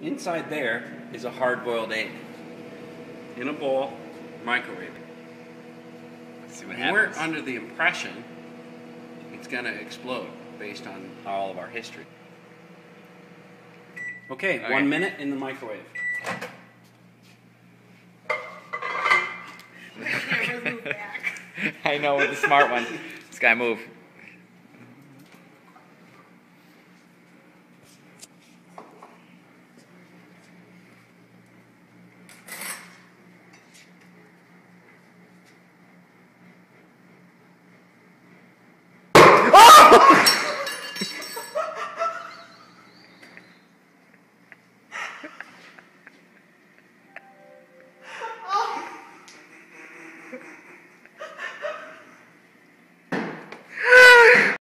Inside there is a hard-boiled egg. In a bowl, microwave. Let's see what We're happens. under the impression it's going to explode based on all of our history. Okay, 1 minute in the microwave. I know, with the smart one. This guy move.